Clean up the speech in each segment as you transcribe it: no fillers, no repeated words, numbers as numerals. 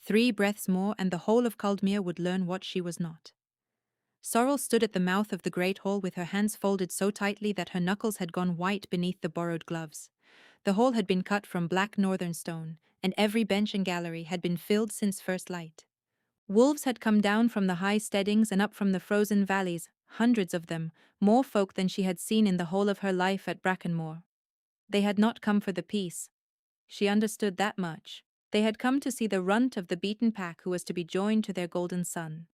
3 breaths more and the whole of Caldmere would learn what she was not. Sorrel stood at the mouth of the great hall with her hands folded so tightly that her knuckles had gone white beneath the borrowed gloves. The hall had been cut from black northern stone, and every bench and gallery had been filled since first light. Wolves had come down from the high steadings and up from the frozen valleys, hundreds of them, more folk than she had seen in the whole of her life at Brackenmore. They had not come for the peace. She understood that much. They had come to see the runt of the beaten pack who was to be joined to their golden son.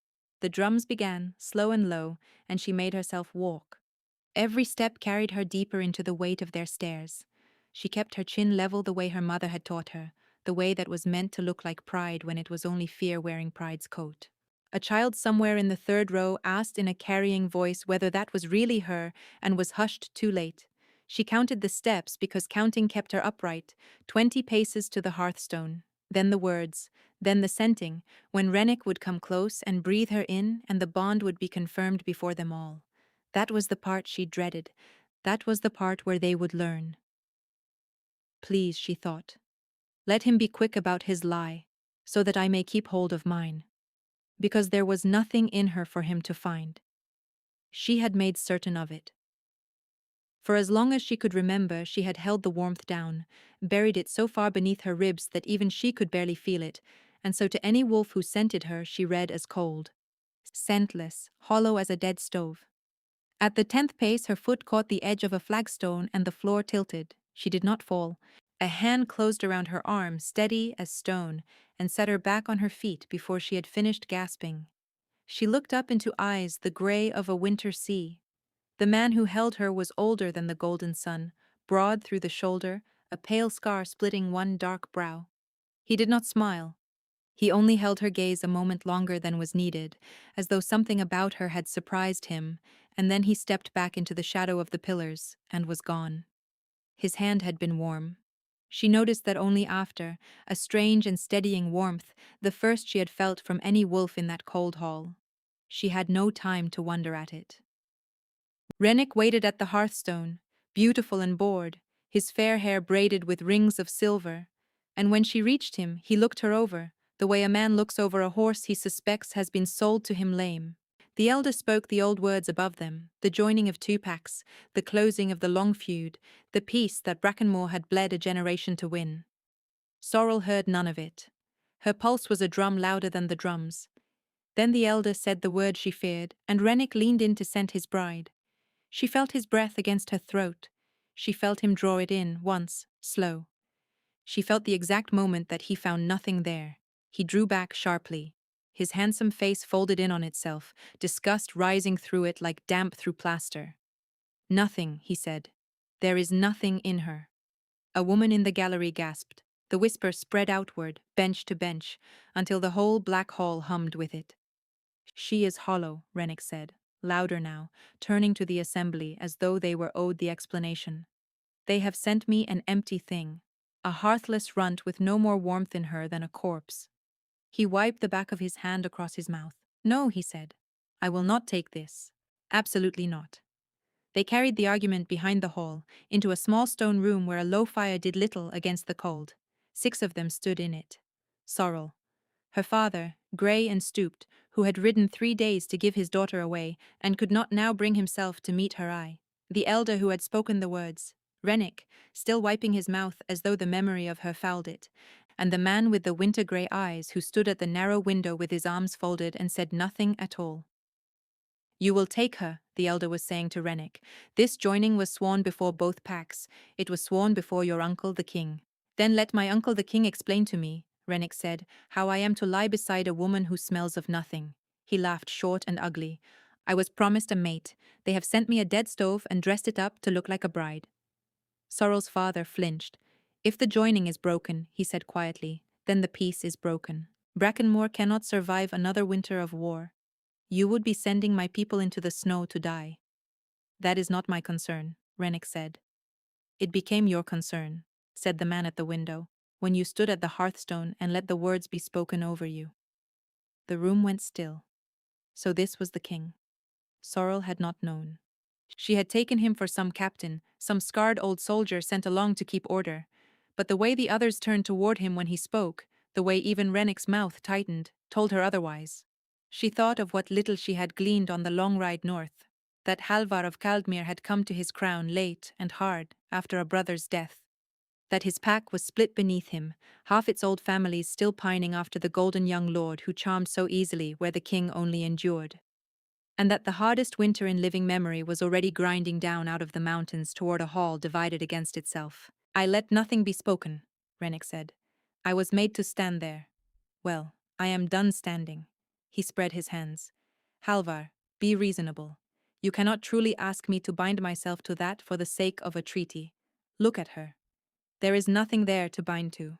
The drums began, slow and low, and she made herself walk. Every step carried her deeper into the weight of their stares. She kept her chin level the way her mother had taught her, the way that was meant to look like pride when it was only fear wearing pride's coat. A child somewhere in the third row asked in a carrying voice whether that was really her, and was hushed too late. She counted the steps because counting kept her upright, 20 paces to the hearthstone. Then the words, then the scenting, when Rennick would come close and breathe her in, and the bond would be confirmed before them all. That was the part she dreaded. That was the part where they would learn. Please, she thought. Let him be quick about his lie, so that I may keep hold of mine. Because there was nothing in her for him to find. She had made certain of it. For as long as she could remember, she had held the warmth down, buried it so far beneath her ribs that even she could barely feel it, and so to any wolf who scented her she read as cold. Scentless, hollow as a dead stove. At the 10th pace her foot caught the edge of a flagstone and the floor tilted. She did not fall. A hand closed around her arm, steady as stone, and set her back on her feet before she had finished gasping. She looked up into eyes the gray of a winter sea. The man who held her was older than the golden sun, broad through the shoulder, a pale scar splitting one dark brow. He did not smile. He only held her gaze a moment longer than was needed, as though something about her had surprised him, and then he stepped back into the shadow of the pillars, and was gone. His hand had been warm. She noticed that only after, a strange and steadying warmth, the first she had felt from any wolf in that cold hall. She had no time to wonder at it. Rennick waited at the hearthstone, beautiful and bored, his fair hair braided with rings of silver, and when she reached him, he looked her over, the way a man looks over a horse he suspects has been sold to him lame. The elder spoke the old words above them, the joining of 2 packs, the closing of the long feud, the peace that Brackenmore had bled a generation to win. Sorrel heard none of it. Her pulse was a drum louder than the drums. Then the elder said the word she feared, and Rennick leaned in to scent his bride. She felt his breath against her throat. She felt him draw it in, once, slow. She felt the exact moment that he found nothing there. He drew back sharply, his handsome face folded in on itself, disgust rising through it like damp through plaster. Nothing, he said. There is nothing in her. A woman in the gallery gasped. The whisper spread outward, bench to bench, until the whole black hall hummed with it. She is hollow, Rennick said, louder now, turning to the assembly as though they were owed the explanation. They have sent me an empty thing, a hearthless runt with no more warmth in her than a corpse. He wiped the back of his hand across his mouth. No, he said. I will not take this. Absolutely not. They carried the argument behind the hall, into a small stone room where a low fire did little against the cold. 6 of them stood in it. Sorrel. Her father, grey and stooped, who had ridden 3 days to give his daughter away, and could not now bring himself to meet her eye. The elder who had spoken the words. Rennick, still wiping his mouth as though the memory of her fouled it, and the man with the winter-grey eyes who stood at the narrow window with his arms folded and said nothing at all. You will take her, the elder was saying to Rennick. This joining was sworn before both packs. It was sworn before your uncle the king. Then let my uncle the king explain to me, Rennick said, how I am to lie beside a woman who smells of nothing. He laughed short and ugly. I was promised a mate. They have sent me a dead stove and dressed it up to look like a bride. Sorrel's father flinched. If the joining is broken, he said quietly, then the peace is broken. Brackenmore cannot survive another winter of war. You would be sending my people into the snow to die. That is not my concern, Rennick said. It became your concern, said the man at the window, when you stood at the hearthstone and let the words be spoken over you. The room went still. So this was the king. Sorrel had not known. She had taken him for some captain, some scarred old soldier sent along to keep order, but the way the others turned toward him when he spoke, The way even Rennick's mouth tightened told her otherwise. She thought of what little she had gleaned on the long ride north, that Halvar of Caldmere had come to his crown late and hard after a brother's death, that his pack was split beneath him, half its old families still pining after the golden young lord who charmed so easily where the king only endured, and that the hardest winter in living memory was already grinding down out of the mountains toward a hall divided against itself. "I let nothing be spoken," Rennick said. "I was made to stand there. Well, I am done standing." He spread his hands. "Halvar, be reasonable. You cannot truly ask me to bind myself to that for the sake of a treaty. Look at her. There is nothing there to bind to."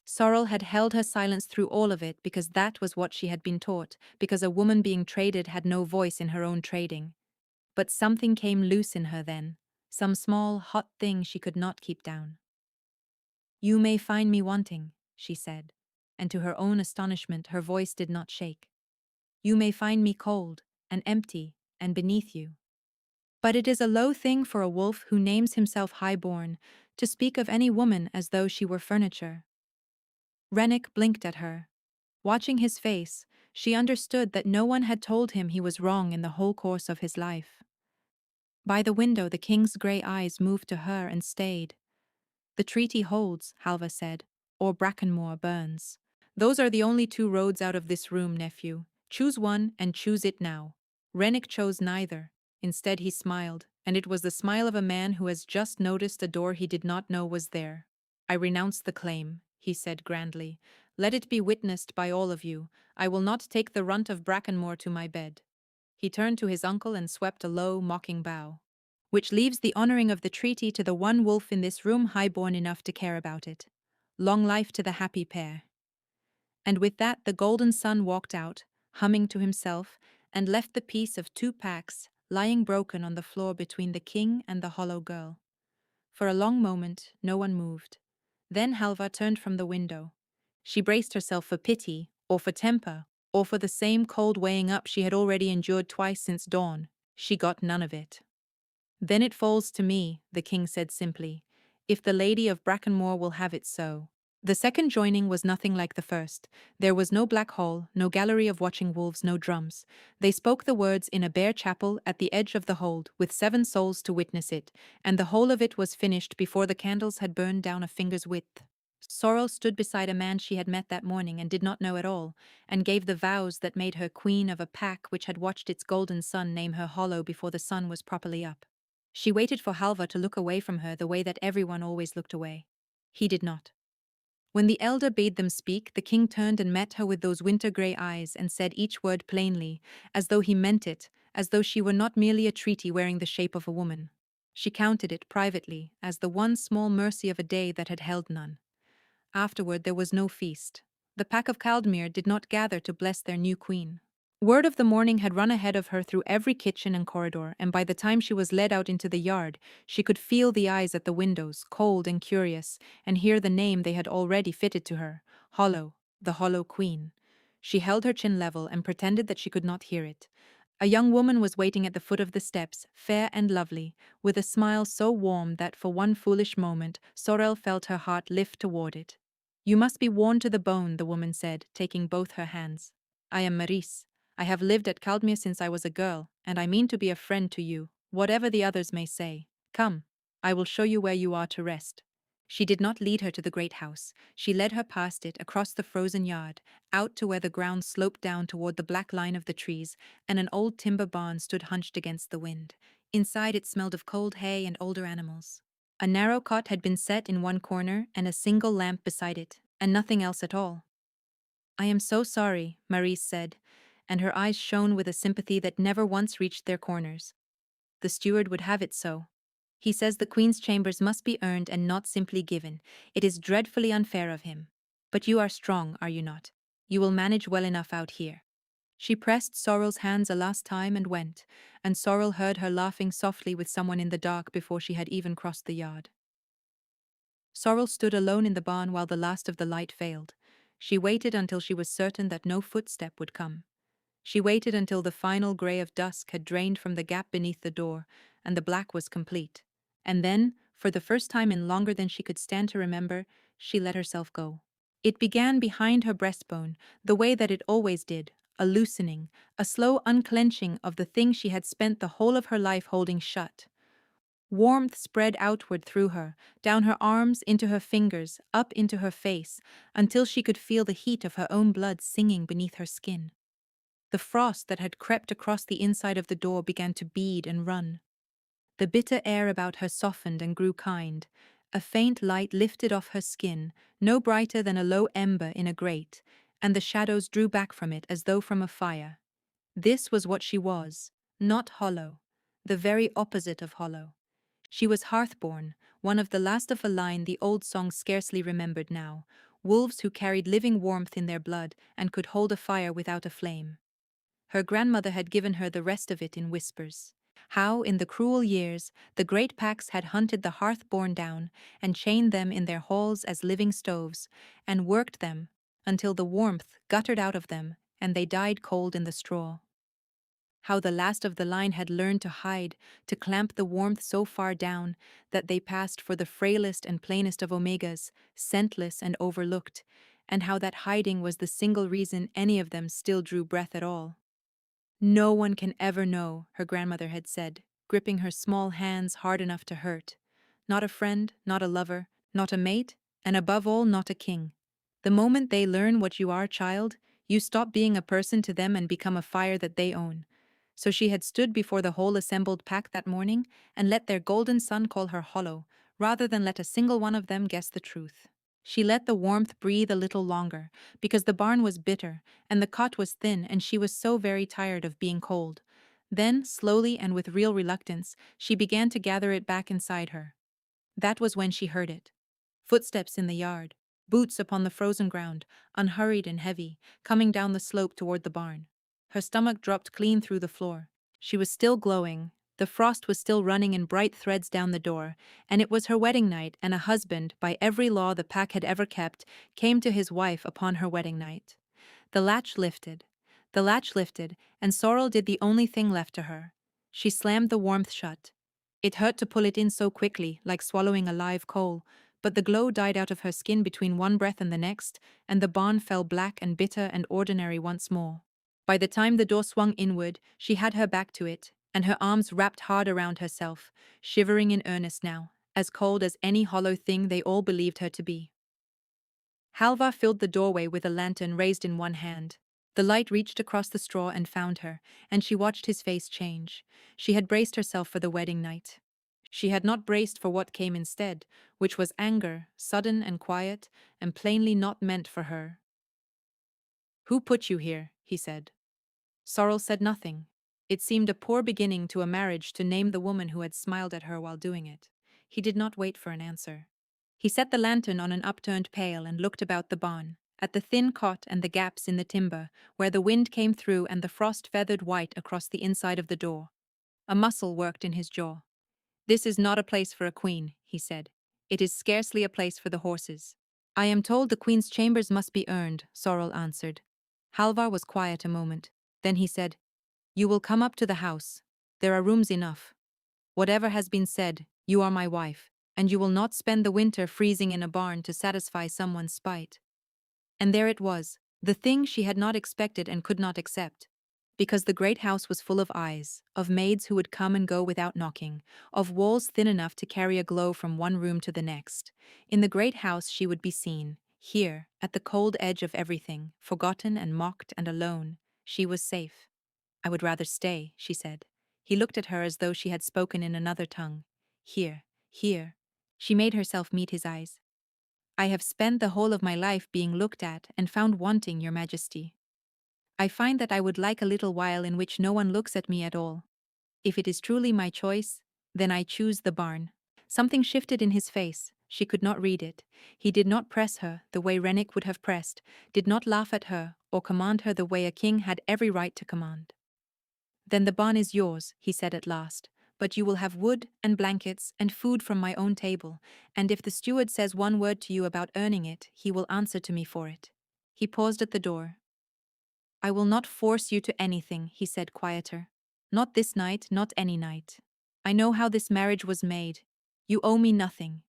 Sorrel had held her silence through all of it because that was what she had been taught, because a woman being traded had no voice in her own trading. But something came loose in her then, some small, hot thing she could not keep down. "You may find me wanting," she said, and to her own astonishment her voice did not shake. "You may find me cold, and empty, and beneath you. But it is a low thing for a wolf who names himself high-born to speak of any woman as though she were furniture." Rennick blinked at her. Watching his face, she understood that no one had told him he was wrong in the whole course of his life. By the window the king's grey eyes moved to her and stayed. "The treaty holds," Halva said, "or Brackenmore burns. Those are the only two roads out of this room, nephew. Choose one and choose it now." Rennick chose neither. Instead he smiled, and it was the smile of a man who has just noticed a door he did not know was there. "I renounce the claim," he said grandly. "Let it be witnessed by all of you. I will not take the runt of Brackenmore to my bed." He turned to his uncle and swept a low, mocking bow. "Which leaves the honoring of the treaty to the one wolf in this room high-born enough to care about it. Long life to the happy pair." And with that the golden sun walked out, humming to himself, and left the piece of two packs lying broken on the floor between the king and the hollow girl. For a long moment no one moved. Then Halva turned from the window. She braced herself for pity, or for temper, or for the same cold weighing up she had already endured twice since dawn. She got none of it. "Then it falls to me," the king said simply, "if the Lady of Brackenmore will have it so." The second joining was nothing like the first. There was no black hall, no gallery of watching wolves, no drums. They spoke the words in a bare chapel at the edge of the hold, with 7 souls to witness it, and the whole of it was finished before the candles had burned down a finger's width. Sorrel stood beside a man she had met that morning and did not know at all, and gave the vows that made her queen of a pack which had watched its golden sun name her hollow before the sun was properly up. She waited for Halva to look away from her the way that everyone always looked away. He did not. When the elder bade them speak, the king turned and met her with those winter-grey eyes and said each word plainly, as though he meant it, as though she were not merely a treaty wearing the shape of a woman. She counted it, privately, as the one small mercy of a day that had held none. Afterward there was no feast. The pack of Caldmere did not gather to bless their new queen. Word of the morning had run ahead of her through every kitchen and corridor, and by the time she was led out into the yard, she could feel the eyes at the windows, cold and curious, and hear the name they had already fitted to her, Hollow, the Hollow Queen. She held her chin level and pretended that she could not hear it. A young woman was waiting at the foot of the steps, fair and lovely, with a smile so warm that for one foolish moment Sorel felt her heart lift toward it. "You must be worn to the bone," the woman said, taking both her hands. "I am Maurice. I have lived at Caldmere since I was a girl, and I mean to be a friend to you, whatever the others may say. Come, I will show you where you are to rest." She did not lead her to the great house. She led her past it, across the frozen yard, out to where the ground sloped down toward the black line of the trees, and an old timber barn stood hunched against the wind. Inside it smelled of cold hay and older animals. A narrow cot had been set in one corner and a single lamp beside it, and nothing else at all. "I am so sorry," Maurice said, and her eyes shone with a sympathy that never once reached their corners. "The steward would have it so. He says the Queen's chambers must be earned and not simply given. It is dreadfully unfair of him. But you are strong, are you not? You will manage well enough out here." She pressed Sorrel's hands a last time and went, and Sorrel heard her laughing softly with someone in the dark before she had even crossed the yard. Sorrel stood alone in the barn while the last of the light failed. She waited until she was certain that no footstep would come. She waited until the final grey of dusk had drained from the gap beneath the door, and the black was complete. And then, for the first time in longer than she could stand to remember, she let herself go. It began behind her breastbone, the way that it always did, a loosening, a slow unclenching of the thing she had spent the whole of her life holding shut. Warmth spread outward through her, down her arms, into her fingers, up into her face, until she could feel the heat of her own blood singing beneath her skin. The frost that had crept across the inside of the door began to bead and run. The bitter air about her softened and grew kind. A faint light lifted off her skin, no brighter than a low ember in a grate, and the shadows drew back from it as though from a fire. This was what she was, not hollow, the very opposite of hollow. She was Hearthborn, one of the last of a line the old song scarcely remembered now, wolves who carried living warmth in their blood and could hold a fire without a flame. Her grandmother had given her the rest of it in whispers. How, in the cruel years, the great packs had hunted the Hearthborn down and chained them in their halls as living stoves, and worked them until the warmth guttered out of them and they died cold in the straw. How the last of the line had learned to hide, to clamp the warmth so far down that they passed for the frailest and plainest of omegas, scentless and overlooked, and how that hiding was the single reason any of them still drew breath at all. No one can ever know, her grandmother had said, gripping her small hands hard enough to hurt. Not a friend, not a lover, not a mate, and above all, not a king. The moment they learn what you are, child, you stop being a person to them and become a fire that they own. So she had stood before the whole assembled pack that morning and let their golden sun call her hollow, rather than let a single one of them guess the truth. She let the warmth breathe a little longer, because the barn was bitter, and the cot was thin, and she was so very tired of being cold. Then, slowly and with real reluctance, she began to gather it back inside her. That was when she heard it. Footsteps in the yard, boots upon the frozen ground, unhurried and heavy, coming down the slope toward the barn. Her stomach dropped clean through the floor. She was still glowing. The frost was still running in bright threads down the door, and it was her wedding night, and a husband, by every law the pack had ever kept, came to his wife upon her wedding night. The latch lifted. The latch lifted, and Sorrel did the only thing left to her. She slammed the warmth shut. It hurt to pull it in so quickly, like swallowing a live coal, but the glow died out of her skin between one breath and the next, and the barn fell black and bitter and ordinary once more. By the time the door swung inward, she had her back to it, and her arms wrapped hard around herself, shivering in earnest now, as cold as any hollow thing they all believed her to be. Halvar filled the doorway with a lantern raised in one hand. The light reached across the straw and found her, and she watched his face change. She had braced herself for the wedding night. She had not braced for what came instead, which was anger, sudden and quiet, and plainly not meant for her. "Who put you here?" he said. Sorrel said nothing. It seemed a poor beginning to a marriage to name the woman who had smiled at her while doing it. He did not wait for an answer. He set the lantern on an upturned pail and looked about the barn, at the thin cot and the gaps in the timber, where the wind came through and the frost feathered white across the inside of the door. A muscle worked in his jaw. "This is not a place for a queen," he said. "It is scarcely a place for the horses." "I am told the queen's chambers must be earned," Sorrel answered. Halvar was quiet a moment. Then he said, "You will come up to the house. There are rooms enough. Whatever has been said, you are my wife, and you will not spend the winter freezing in a barn to satisfy someone's spite." And there it was, the thing she had not expected and could not accept. Because the great house was full of eyes, of maids who would come and go without knocking, of walls thin enough to carry a glow from one room to the next. In the great house she would be seen, here, at the cold edge of everything, forgotten and mocked and alone. She was safe. "I would rather stay," she said. He looked at her as though she had spoken in another tongue. "Here, here." She made herself meet his eyes. "I have spent the whole of my life being looked at and found wanting, your majesty. I find that I would like a little while in which no one looks at me at all. If it is truly my choice, then I choose the barn." Something shifted in his face. She could not read it. He did not press her the way Rennick would have pressed, did not laugh at her or command her the way a king had every right to command. "Then the barn is yours," he said at last, "but you will have wood and blankets and food from my own table, and if the steward says one word to you about earning it, he will answer to me for it." He paused at the door. "I will not force you to anything," he said quieter. "Not this night, not any night. I know how this marriage was made. You owe me nothing."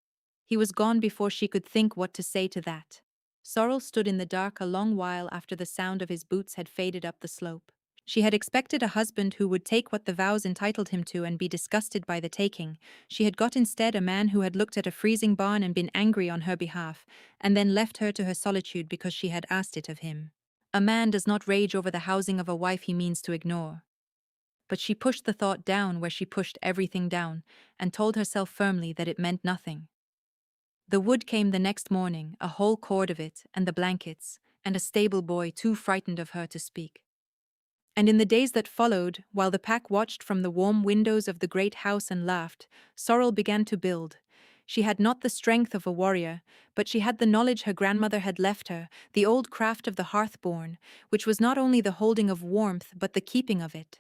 He was gone before she could think what to say to that. Sorrel stood in the dark a long while after the sound of his boots had faded up the slope. She had expected a husband who would take what the vows entitled him to and be disgusted by the taking. She had got instead a man who had looked at a freezing barn and been angry on her behalf, and then left her to her solitude because she had asked it of him. A man does not rage over the housing of a wife he means to ignore. But she pushed the thought down where she pushed everything down, and told herself firmly that it meant nothing. The wood came the next morning, a whole cord of it, and the blankets, and a stable boy too frightened of her to speak. And in the days that followed, while the pack watched from the warm windows of the great house and laughed, Sorrel began to build. She had not the strength of a warrior, but she had the knowledge her grandmother had left her, the old craft of the hearth-born, which was not only the holding of warmth but the keeping of it.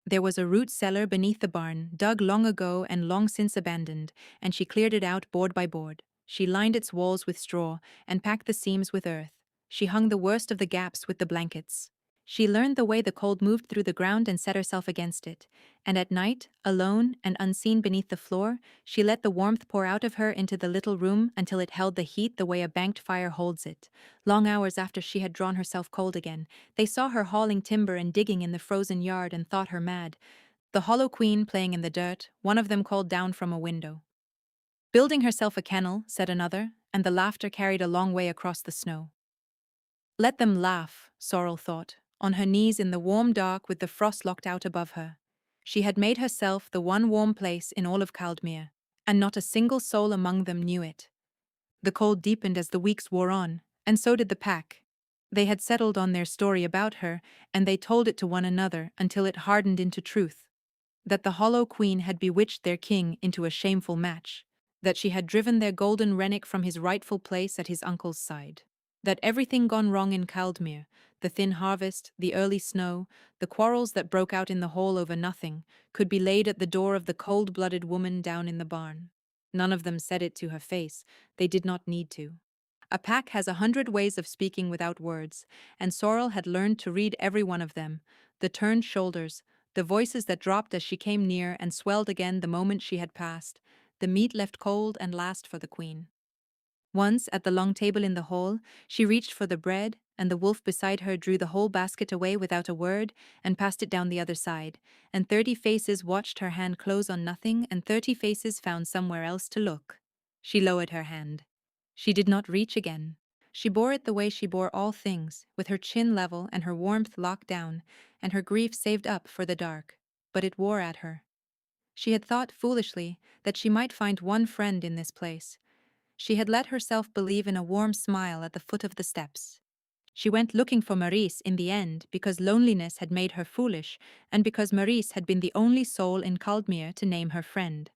There was a root cellar beneath the barn, dug long ago and long since abandoned, and she cleared it out board by board. She lined its walls with straw and packed the seams with earth. She hung the worst of the gaps with the blankets. She learned the way the cold moved through the ground and set herself against it. And at night, alone and unseen beneath the floor, she let the warmth pour out of her into the little room until it held the heat the way a banked fire holds it. Long hours after she had drawn herself cold again, they saw her hauling timber and digging in the frozen yard and thought her mad. The Hollow Queen playing in the dirt, one of them called down from a window. Building herself a kennel, said another, and the laughter carried a long way across the snow. Let them laugh, Sorrel thought, on her knees in the warm dark with the frost locked out above her. She had made herself the one warm place in all of Caldmere, and not a single soul among them knew it. The cold deepened as the weeks wore on, and so did the pack. They had settled on their story about her, and they told it to one another until it hardened into truth. That the Hollow Queen had bewitched their king into a shameful match. That she had driven their golden rennet from his rightful place at his uncle's side. That everything gone wrong in Caldmere, the thin harvest, the early snow, the quarrels that broke out in the hall over nothing, could be laid at the door of the cold-blooded woman down in the barn. None of them said it to her face. They did not need to. A pack has 100 ways of speaking without words, and Sorrel had learned to read every one of them, the turned shoulders, the voices that dropped as she came near and swelled again the moment she had passed, the meat left cold and last for the queen. Once, at the long table in the hall, she reached for the bread, and the wolf beside her drew the whole basket away without a word and passed it down the other side, and 30 faces watched her hand close on nothing, and 30 faces found somewhere else to look. She lowered her hand. She did not reach again. She bore it the way she bore all things, with her chin level and her warmth locked down, and her grief saved up for the dark. But it wore at her. She had thought, foolishly, that she might find one friend in this place. She had let herself believe in a warm smile at the foot of the steps. She went looking for Maurice in the end because loneliness had made her foolish, and because Maurice had been the only soul in Caldmere to name her friend.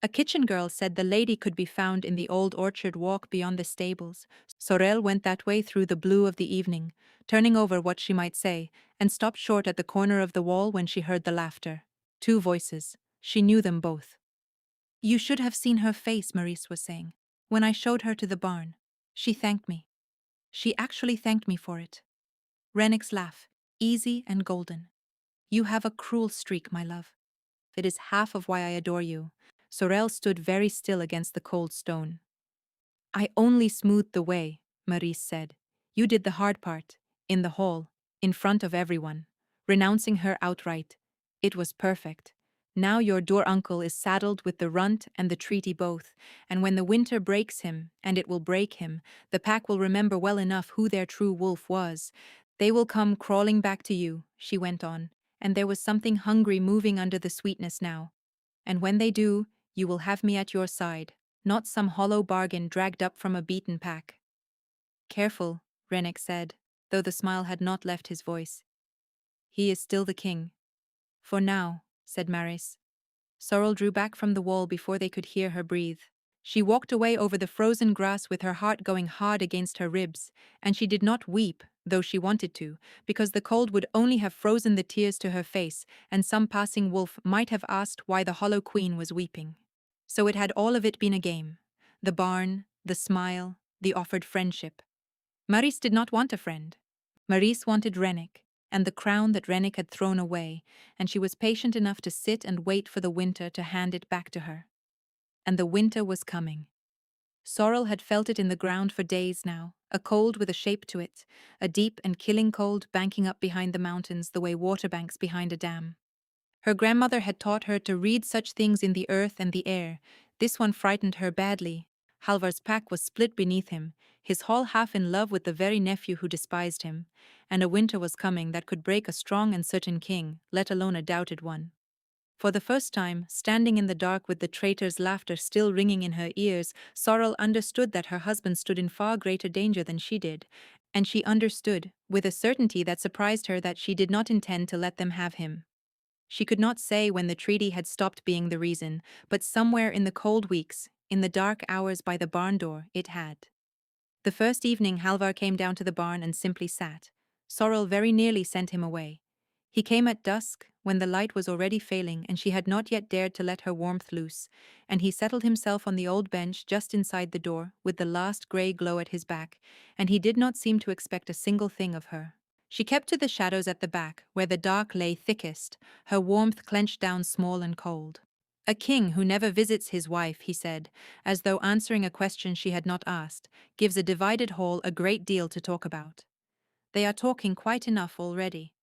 A kitchen girl said the lady could be found in the old orchard walk beyond the stables. Sorel went that way through the blue of the evening, turning over what she might say, and stopped short at the corner of the wall when she heard the laughter. 2 voices. She knew them both. "You should have seen her face," Maurice was saying, "when I showed her to the barn. She thanked me. She actually thanked me for it." Rennick's laugh, easy and golden. "You have a cruel streak, my love. It is half of why I adore you." Sorel stood very still against the cold stone. "I only smoothed the way," Maurice said. "You did the hard part, in the hall, in front of everyone, renouncing her outright. It was perfect. Now your dear uncle is saddled with the runt and the treaty both, and when the winter breaks him, and it will break him, the pack will remember well enough who their true wolf was. They will come crawling back to you," she went on, and there was something hungry moving under the sweetness now. "And when they do, you will have me at your side, not some hollow bargain dragged up from a beaten pack." "Careful," Rennick said, though the smile had not left his voice. "He is still the king." "For now," said Maurice. Sorrel drew back from the wall before they could hear her breathe. She walked away over the frozen grass with her heart going hard against her ribs, and she did not weep, though she wanted to, because the cold would only have frozen the tears to her face, and some passing wolf might have asked why the Hollow Queen was weeping. So it had all of it been a game. The barn, the smile, the offered friendship. Maurice did not want a friend. Maurice wanted Rennick, and the crown that Rennick had thrown away, and she was patient enough to sit and wait for the winter to hand it back to her. And the winter was coming. Sorrel had felt it in the ground for days now, a cold with a shape to it, a deep and killing cold banking up behind the mountains the way water banks behind a dam. Her grandmother had taught her to read such things in the earth and the air. This one frightened her badly. Halvar's pack was split beneath him, his hall half in love with the very nephew who despised him, and a winter was coming that could break a strong and certain king, let alone a doubted one. For the first time, standing in the dark with the traitor's laughter still ringing in her ears, Sorrel understood that her husband stood in far greater danger than she did, and she understood, with a certainty that surprised her, that she did not intend to let them have him. She could not say when the treaty had stopped being the reason, but somewhere in the cold weeks, in the dark hours by the barn door, it had. The first evening Halvar came down to the barn and simply sat. Sorrel very nearly sent him away. He came at dusk, when the light was already failing and she had not yet dared to let her warmth loose, and he settled himself on the old bench just inside the door, with the last grey glow at his back, and he did not seem to expect a single thing of her. She kept to the shadows at the back, where the dark lay thickest, her warmth clenched down small and cold. A king who never visits his wife, he said, as though answering a question she had not asked, gives a divided hall a great deal to talk about. They are talking quite enough already.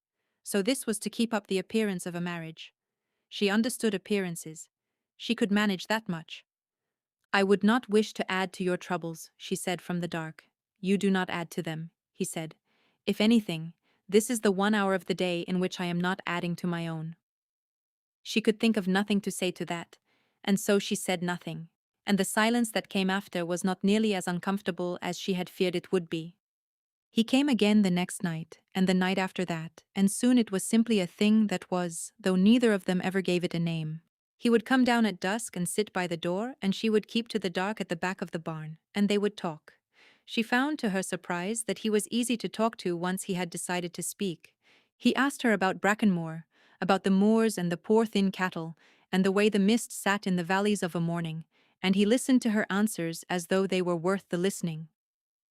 So this was to keep up the appearance of a marriage. She understood appearances. She could manage that much. I would not wish to add to your troubles, she said from the dark. You do not add to them, he said. If anything, this is the 1 hour of the day in which I am not adding to my own. She could think of nothing to say to that, and so she said nothing, and the silence that came after was not nearly as uncomfortable as she had feared it would be. He came again the next night, and the night after that, and soon it was simply a thing that was, though neither of them ever gave it a name. He would come down at dusk and sit by the door, and she would keep to the dark at the back of the barn, and they would talk. She found, to her surprise, that he was easy to talk to once he had decided to speak. He asked her about Brackenmoor, about the moors and the poor thin cattle, and the way the mist sat in the valleys of a morning, and he listened to her answers as though they were worth the listening.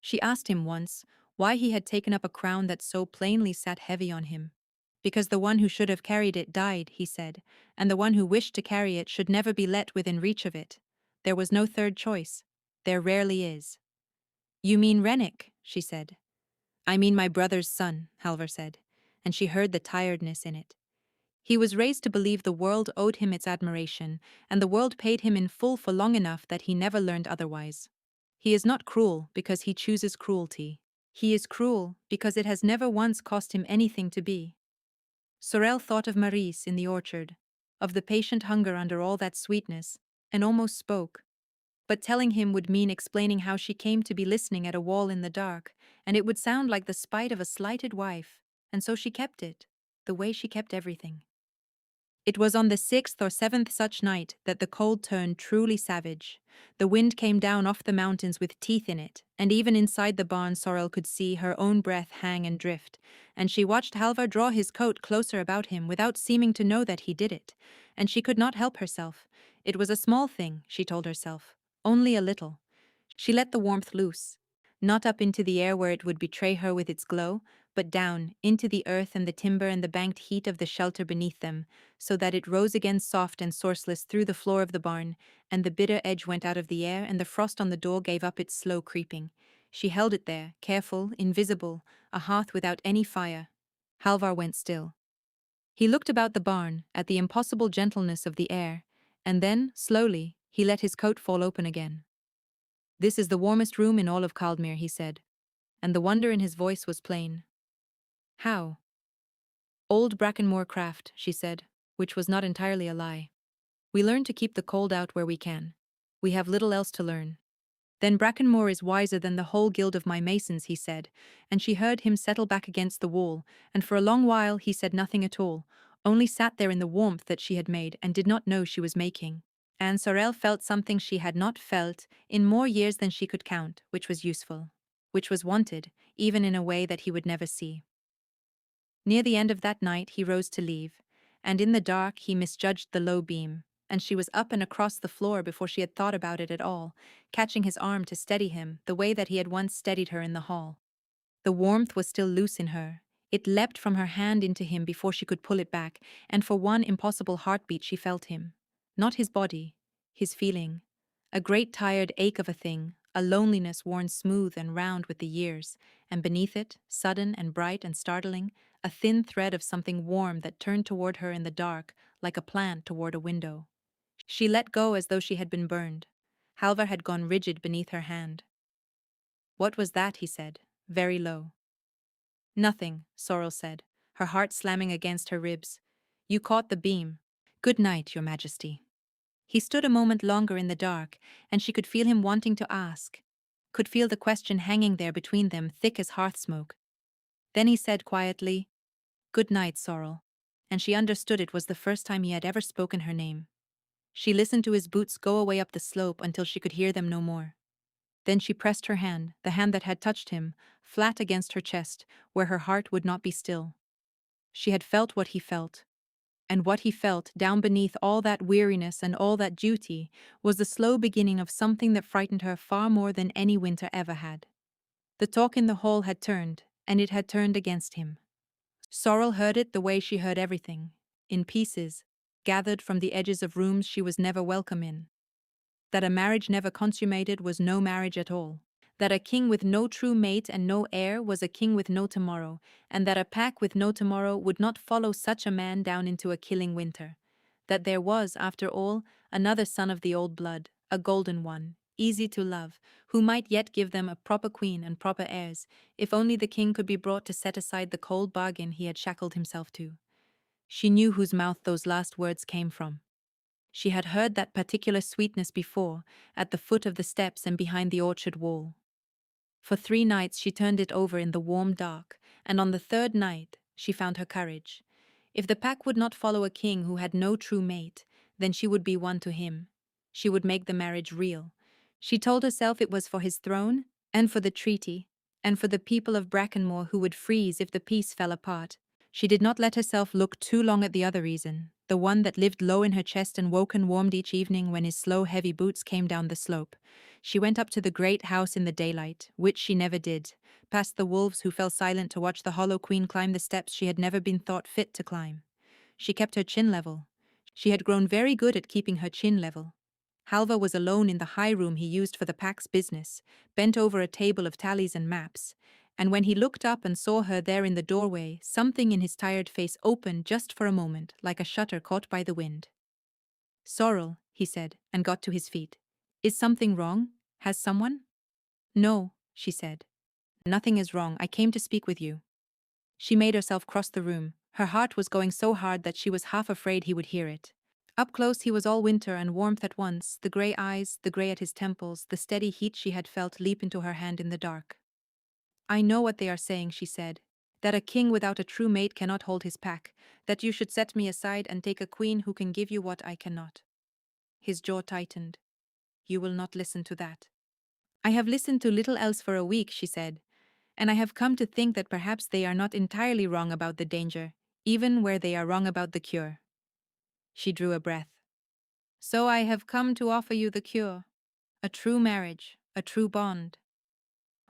She asked him once why he had taken up a crown that so plainly sat heavy on him. Because the one who should have carried it died, he said, and the one who wished to carry it should never be let within reach of it. There was no third choice. There rarely is. You mean Rennick, she said. I mean my brother's son, Halvar said, and she heard the tiredness in it. He was raised to believe the world owed him its admiration, and the world paid him in full for long enough that he never learned otherwise. He is not cruel because he chooses cruelty. He is cruel because it has never once cost him anything to be. Sorel thought of Maurice in the orchard, of the patient hunger under all that sweetness, and almost spoke. But telling him would mean explaining how she came to be listening at a wall in the dark, and it would sound like the spite of a slighted wife, and so she kept it, the way she kept everything. It was on the 6th or 7th such night that the cold turned truly savage. The wind came down off the mountains with teeth in it, and even inside the barn Sorrel could see her own breath hang and drift, and she watched Halvar draw his coat closer about him without seeming to know that he did it, and she could not help herself. It was a small thing, she told herself, only a little. She let the warmth loose, not up into the air where it would betray her with its glow, but down, into the earth and the timber and the banked heat of the shelter beneath them, so that it rose again soft and sourceless through the floor of the barn, and the bitter edge went out of the air, and the frost on the door gave up its slow creeping. She held it there, careful, invisible, a hearth without any fire. Halvar went still. He looked about the barn, at the impossible gentleness of the air, and then, slowly, he let his coat fall open again. This is the warmest room in all of Caldmere, he said, and the wonder in his voice was plain. How? Old Brackenmoor craft, she said, which was not entirely a lie. We learn to keep the cold out where we can. We have little else to learn. Then Brackenmoor is wiser than the whole guild of my masons, he said, and she heard him settle back against the wall, and for a long while he said nothing at all, only sat there in the warmth that she had made and did not know she was making. And Sorel felt something she had not felt in more years than she could count, which was useful, which was wanted, even in a way that he would never see. Near the end of that night he rose to leave, and in the dark he misjudged the low beam, and she was up and across the floor before she had thought about it at all, catching his arm to steady him the way that he had once steadied her in the hall. The warmth was still loose in her. It leapt from her hand into him before she could pull it back, and for one impossible heartbeat she felt him. Not his body, his feeling. A great tired ache of a thing, a loneliness worn smooth and round with the years, and beneath it, sudden and bright and startling, a thin thread of something warm that turned toward her in the dark, like a plant toward a window. She let go as though she had been burned. Halvar had gone rigid beneath her hand. "What was that?" he said, very low. "Nothing," Sorrel said, her heart slamming against her ribs. "You caught the beam. Good night, Your Majesty." He stood a moment longer in the dark, and she could feel him wanting to ask, could feel the question hanging there between them, thick as hearth smoke. Then he said quietly, "Good night, Sorrel," and she understood it was the first time he had ever spoken her name. She listened to his boots go away up the slope until she could hear them no more. Then she pressed her hand, the hand that had touched him, flat against her chest, where her heart would not be still. She had felt what he felt. And what he felt, down beneath all that weariness and all that duty, was the slow beginning of something that frightened her far more than any winter ever had. The talk in the hall had turned, and it had turned against him. Sorrel heard it the way she heard everything, in pieces, gathered from the edges of rooms she was never welcome in. That a marriage never consummated was no marriage at all. That a king with no true mate and no heir was a king with no tomorrow, and that a pack with no tomorrow would not follow such a man down into a killing winter. That there was, after all, another son of the old blood, a golden one, easy to love, who might yet give them a proper queen and proper heirs, if only the king could be brought to set aside the cold bargain he had shackled himself to. She knew whose mouth those last words came from. She had heard that particular sweetness before, at the foot of the steps and behind the orchard wall. For 3 nights she turned it over in the warm dark, and on the 3rd night she found her courage. If the pack would not follow a king who had no true mate, then she would be one to him. She would make the marriage real. She told herself it was for his throne, and for the treaty, and for the people of Brackenmore who would freeze if the peace fell apart. She did not let herself look too long at the other reason, the one that lived low in her chest and woke and warmed each evening when his slow, heavy boots came down the slope. She went up to the great house in the daylight, which she never did, past the wolves who fell silent to watch the Hollow Queen climb the steps she had never been thought fit to climb. She kept her chin level. She had grown very good at keeping her chin level. Halvar was alone in the high room he used for the pack's business, bent over a table of tallies and maps, and when he looked up and saw her there in the doorway, something in his tired face opened just for a moment, like a shutter caught by the wind. "Sorrel," he said, and got to his feet. "Is something wrong? Has someone?" "No," she said. "Nothing is wrong. I came to speak with you." She made herself cross the room. Her heart was going so hard that she was half afraid he would hear it. Up close he was all winter and warmth at once, the grey eyes, the grey at his temples, the steady heat she had felt leap into her hand in the dark. "I know what they are saying," she said, "that a king without a true mate cannot hold his pack, that you should set me aside and take a queen who can give you what I cannot." His jaw tightened. "You will not listen to that." "I have listened to little else for a week," she said, "and I have come to think that perhaps they are not entirely wrong about the danger, even where they are wrong about the cure." She drew a breath. "So I have come to offer you the cure. A true marriage, a true bond.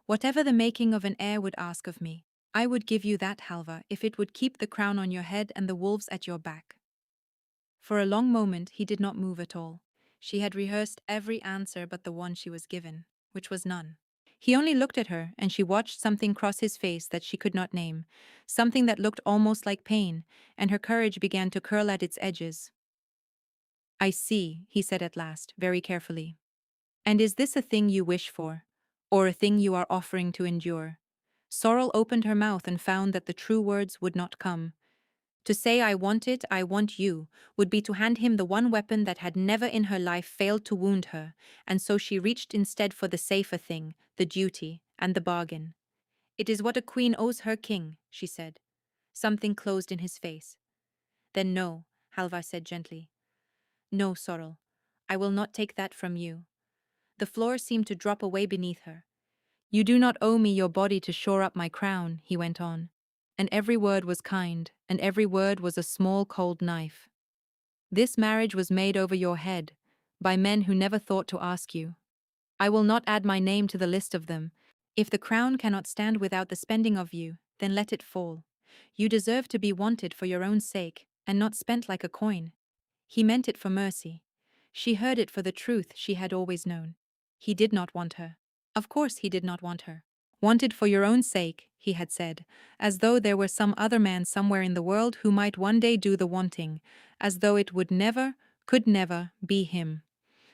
Whatever the making of an heir would ask of me, I would give you that, Halvar, if it would keep the crown on your head and the wolves at your back." For a long moment he did not move at all. She had rehearsed every answer but the one she was given, which was none. He only looked at her, and she watched something cross his face that she could not name, something that looked almost like pain, and her courage began to curl at its edges. "I see," he said at last, very carefully. "And is this a thing you wish for, or a thing you are offering to endure?" Sorrel opened her mouth and found that the true words would not come. To say "I want it, I want you" would be to hand him the one weapon that had never in her life failed to wound her, and so she reached instead for the safer thing, the duty, and the bargain. "It is what a queen owes her king," she said. Something closed in his face. "Then no," Halvar said gently. "No, Sorrel, I will not take that from you." The floor seemed to drop away beneath her. "You do not owe me your body to shore up my crown," he went on. And every word was kind, and every word was a small cold knife. "This marriage was made over your head, by men who never thought to ask you. I will not add my name to the list of them. If the crown cannot stand without the spending of you, then let it fall. You deserve to be wanted for your own sake, and not spent like a coin." He meant it for mercy. She heard it for the truth she had always known. He did not want her. Of course he did not want her. Wanted for your own sake, he had said, as though there were some other man somewhere in the world who might one day do the wanting, as though it would never, could never, be him.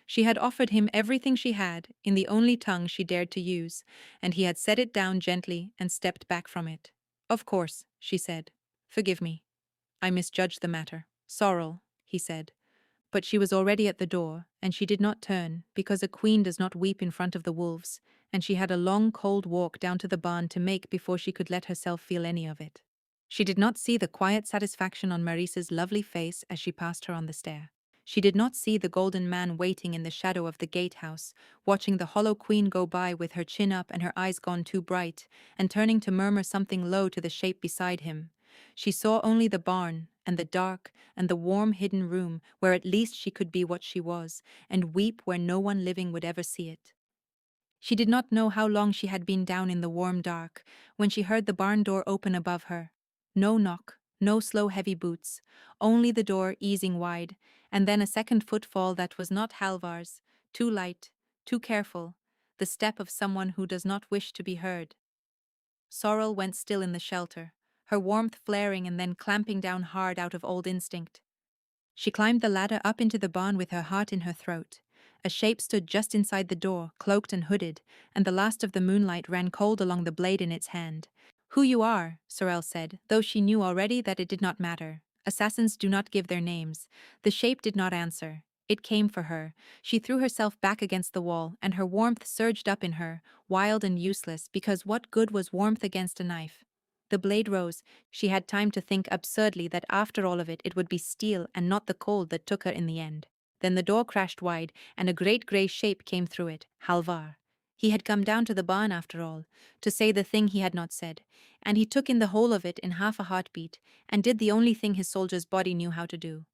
She had offered him everything she had, in the only tongue she dared to use, and he had set it down gently and stepped back from it. Of course, she said. Forgive me. I misjudged the matter. Sorrel, he said. But she was already at the door, and she did not turn, because a queen does not weep in front of the wolves, and she had a long cold walk down to the barn to make before she could let herself feel any of it. She did not see the quiet satisfaction on Maurice's lovely face as she passed her on the stair. She did not see the golden man waiting in the shadow of the gatehouse, watching the hollow queen go by with her chin up and her eyes gone too bright, and turning to murmur something low to the shape beside him. She saw only the barn, and the dark, and the warm hidden room where at least she could be what she was, and weep where no one living would ever see it. She did not know how long she had been down in the warm dark when she heard the barn door open above her. No knock, no slow heavy boots, only the door easing wide, and then a second footfall that was not Halvar's, too light, too careful, the step of someone who does not wish to be heard. Sorrel went still in the shelter, her warmth flaring and then clamping down hard out of old instinct. She climbed the ladder up into the barn with her heart in her throat. A shape stood just inside the door, cloaked and hooded, and the last of the moonlight ran cold along the blade in its hand. Who you are, Sorrel said, though she knew already that it did not matter. Assassins do not give their names. The shape did not answer. It came for her. She threw herself back against the wall, and her warmth surged up in her, wild and useless, because what good was warmth against a knife? The blade rose. She had time to think absurdly that after all of it, it would be steel and not the cold that took her in the end. Then the door crashed wide, and a great grey shape came through it, Halvar. He had come down to the barn after all, to say the thing he had not said, and he took in the whole of it in half a heartbeat, and did the only thing his soldier's body knew how to do.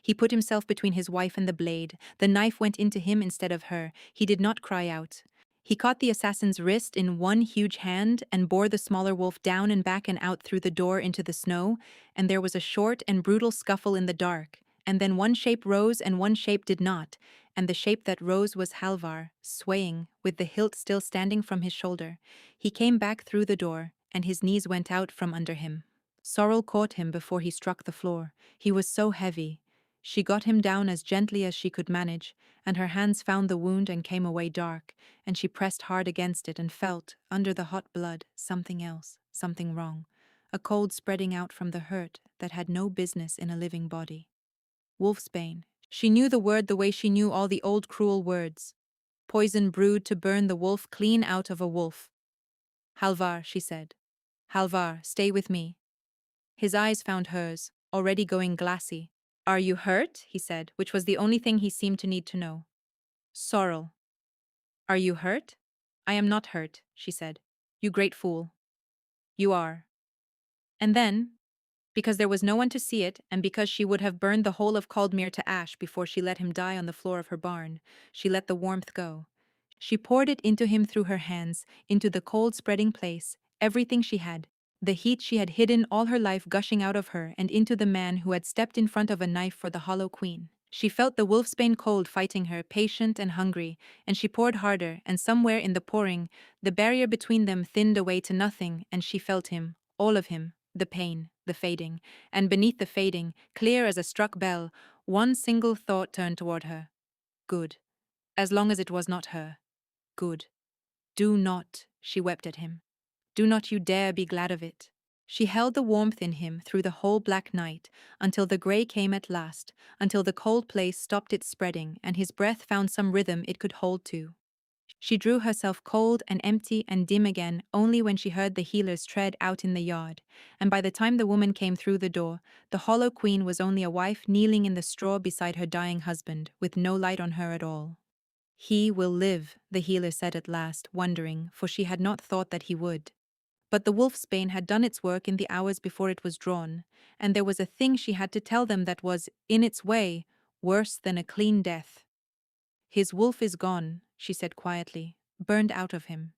He put himself between his wife and the blade. The knife went into him instead of her. He did not cry out. He caught the assassin's wrist in one huge hand and bore the smaller wolf down and back and out through the door into the snow, and there was a short and brutal scuffle in the dark, and then one shape rose and one shape did not, and the shape that rose was Halvar, swaying, with the hilt still standing from his shoulder. He came back through the door, and his knees went out from under him. Sorrel caught him before he struck the floor. He was so heavy. She got him down as gently as she could manage, and her hands found the wound and came away dark, and she pressed hard against it and felt, under the hot blood, something else, something wrong, a cold spreading out from the hurt that had no business in a living body. Wolfsbane. She knew the word the way she knew all the old cruel words. Poison brewed to burn the wolf clean out of a wolf. Halvar, she said. Halvar, stay with me. His eyes found hers, already going glassy. Are you hurt? He said, which was the only thing he seemed to need to know. Sorrel. Are you hurt? I am not hurt, she said. You great fool. You are. And then, because there was no one to see it, and because she would have burned the whole of Caldmere to ash before she let him die on the floor of her barn, she let the warmth go. She poured it into him through her hands, into the cold spreading place, everything she had, the heat she had hidden all her life gushing out of her, and into the man who had stepped in front of a knife for the hollow queen. She felt the wolfsbane cold fighting her, patient and hungry, and she poured harder, and somewhere in the pouring, the barrier between them thinned away to nothing, and she felt him, all of him, the pain, the fading, and beneath the fading, clear as a struck bell, one single thought turned toward her. Good. As long as it was not her. Good. Do not, she wept at him. Do not you dare be glad of it. She held the warmth in him through the whole black night, until the grey came at last, until the cold place stopped its spreading, and his breath found some rhythm it could hold to. She drew herself cold and empty and dim again only when she heard the healer's tread out in the yard, and by the time the woman came through the door, the hollow queen was only a wife kneeling in the straw beside her dying husband, with no light on her at all. He will live, the healer said at last, wondering, for she had not thought that he would. But the wolfsbane had done its work in the hours before it was drawn, and there was a thing she had to tell them that was, in its way, worse than a clean death. His wolf is gone, she said quietly, burned out of him.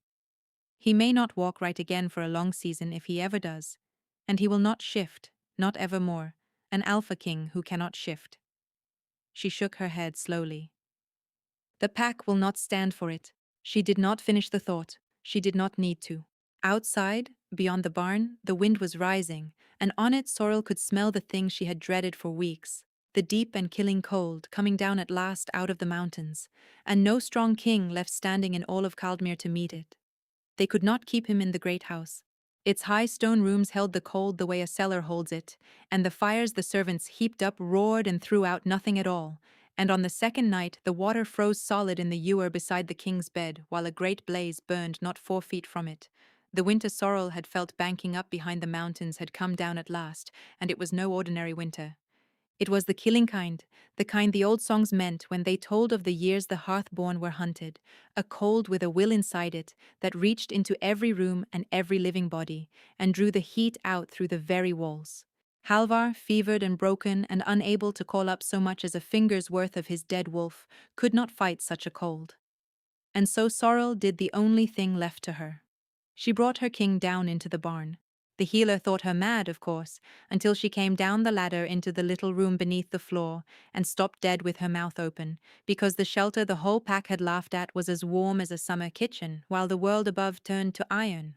He may not walk right again for a long season if he ever does, and he will not shift, not evermore, an alpha king who cannot shift. She shook her head slowly. The pack will not stand for it, She did not finish the thought. She did not need to. Outside, beyond the barn, the wind was rising, and on it Sorrel could smell the thing she had dreaded for weeks, the deep and killing cold coming down at last out of the mountains, and no strong king left standing in all of Caldmere to meet it. They could not keep him in the great house. Its high stone rooms held the cold the way a cellar holds it, and the fires the servants heaped up roared and threw out nothing at all, and on the second night the water froze solid in the ewer beside the king's bed while a great blaze burned not 4 feet from it. The winter Sorrel had felt banking up behind the mountains had come down at last, and it was no ordinary winter. It was the killing kind, the kind the old songs meant when they told of the years the hearth-born were hunted, a cold with a will inside it that reached into every room and every living body, and drew the heat out through the very walls. Halvar, fevered and broken and unable to call up so much as a finger's worth of his dead wolf, could not fight such a cold. And so Sorrel did the only thing left to her. She brought her king down into the barn. The healer thought her mad, of course, until she came down the ladder into the little room beneath the floor and stopped dead with her mouth open, because the shelter the whole pack had laughed at was as warm as a summer kitchen, while the world above turned to iron.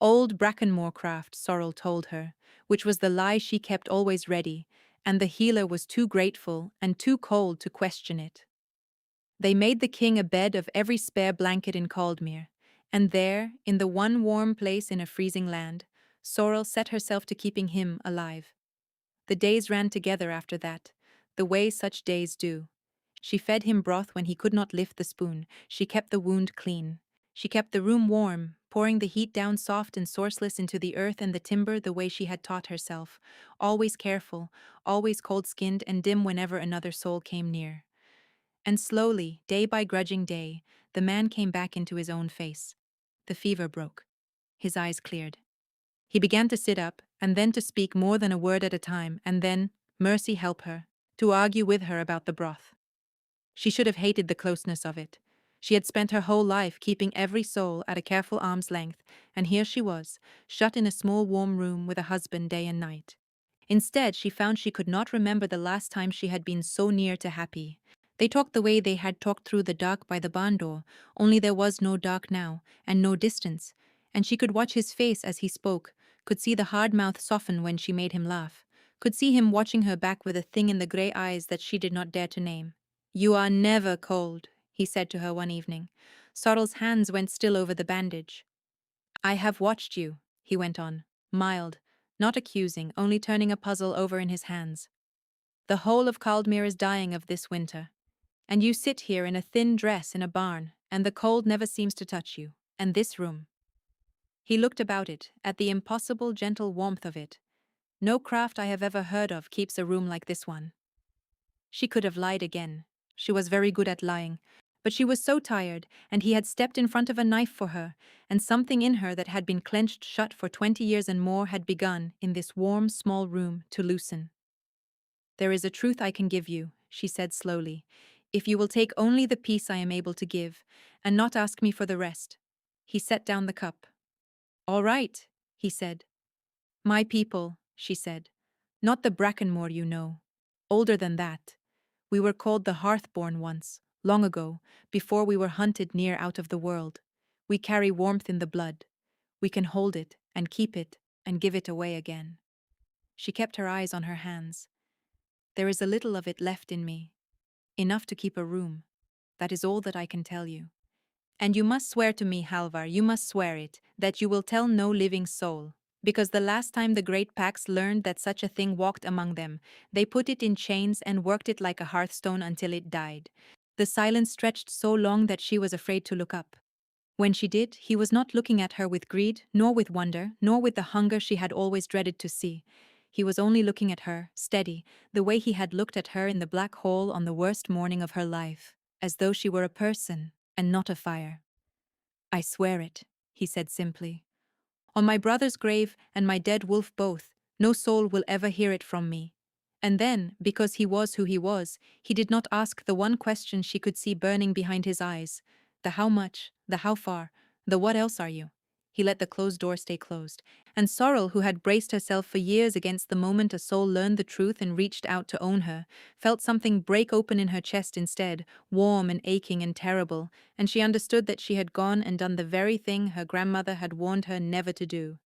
Old Brackenmore craft, Sorrel told her, which was the lie she kept always ready, and the healer was too grateful and too cold to question it. They made the king a bed of every spare blanket in Caldmere, and there, in the one warm place in a freezing land, Sorrel set herself to keeping him alive. The days ran together after that, the way such days do. She fed him broth when he could not lift the spoon, she kept the wound clean. She kept the room warm, pouring the heat down soft and sourceless into the earth and the timber the way she had taught herself, always careful, always cold-skinned and dim whenever another soul came near. And slowly, day by grudging day, the man came back into his own face. The fever broke. His eyes cleared. He began to sit up, and then to speak more than a word at a time, and then, mercy help her, to argue with her about the broth. She should have hated the closeness of it. She had spent her whole life keeping every soul at a careful arm's length, and here she was, shut in a small warm room with a husband day and night. Instead, she found she could not remember the last time she had been so near to happy. They talked the way they had talked through the dark by the barn door, only there was no dark now, and no distance, and she could watch his face as he spoke, could see the hard mouth soften when she made him laugh, could see him watching her back with a thing in the grey eyes that she did not dare to name. "You are never cold," he said to her one evening. Sorrel's hands went still over the bandage. "I have watched you," he went on, mild, not accusing, only turning a puzzle over in his hands. "The whole of Caldmere is dying of this winter. And you sit here in a thin dress in a barn, and the cold never seems to touch you. And this room." He looked about it, at the impossible gentle warmth of it. "No craft I have ever heard of keeps a room like this one." She could have lied again. She was very good at lying. But she was so tired, and he had stepped in front of a knife for her, and something in her that had been clenched shut for 20 years and more had begun, in this warm, small room, to loosen. "There is a truth I can give you," she said slowly, "if you will take only the piece I am able to give, and not ask me for the rest." He set down the cup. "All right," he said. "My people," she said. "Not the Brackenmore you know. Older than that. We were called the Hearthborn once, long ago, before we were hunted near out of the world. We carry warmth in the blood. We can hold it, and keep it, and give it away again." She kept her eyes on her hands. "There is a little of it left in me. Enough to keep a room. That is all that I can tell you. And you must swear to me, Halvar, you must swear it, that you will tell no living soul. Because the last time the great packs learned that such a thing walked among them, they put it in chains and worked it like a hearthstone until it died." The silence stretched so long that she was afraid to look up. When she did, he was not looking at her with greed, nor with wonder, nor with the hunger she had always dreaded to see. He was only looking at her, steady, the way he had looked at her in the black hole on the worst morning of her life, as though she were a person, and not a fire. "I swear it," he said simply. "On my brother's grave and my dead wolf both, no soul will ever hear it from me." And then, because he was who he was, he did not ask the one question she could see burning behind his eyes. The how much, the how far, the what else are you? he let the closed door stay closed. And Sorrel, who had braced herself for years against the moment a soul learned the truth and reached out to own her, felt something break open in her chest instead, warm and aching and terrible, and she understood that she had gone and done the very thing her grandmother had warned her never to do.